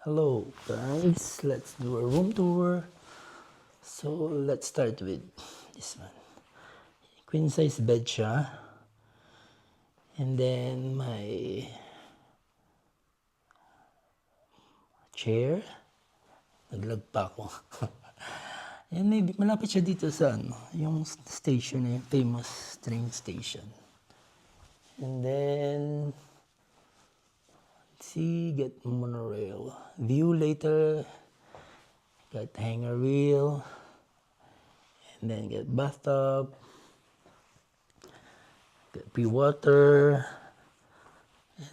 Hello guys, let's do a room tour. So let's start with this one. Queen size bed siya. And then my chair. Naglag pa ako. And maybe malapit siya dito sa yung station yung famous train station. And then see, get monorail. View later. Got hanger wheel. And then get bathtub. Got pre-water.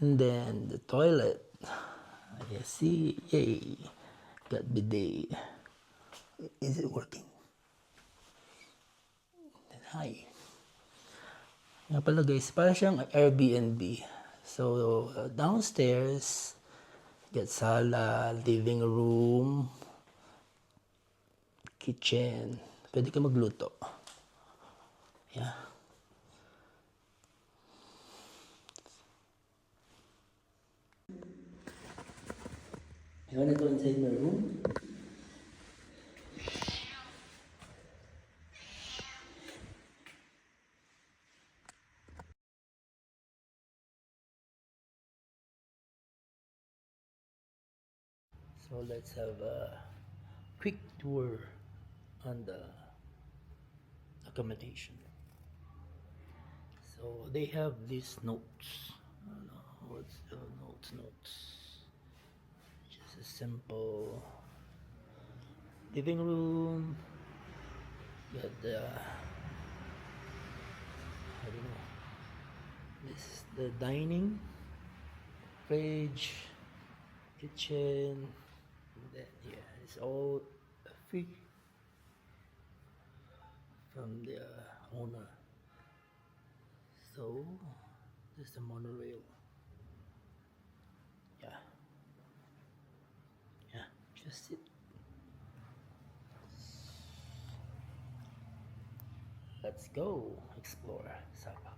And then the toilet. You see, yay. Got bidet. Is it working? Hi. Nga pala guys, para siyang Airbnb. So, downstairs, get sala, living room, kitchen. Pwede ka magluto. Yeah. You wanna go inside my room? So let's have a quick tour on the accommodation. So they have these notes. What's the notes? Just a simple living room. Got the I don't know. This is the dining, fridge, kitchen. And then yeah, it's all free from the owner. So this is the monorail. Yeah, yeah, just it. Let's go explore Sabah.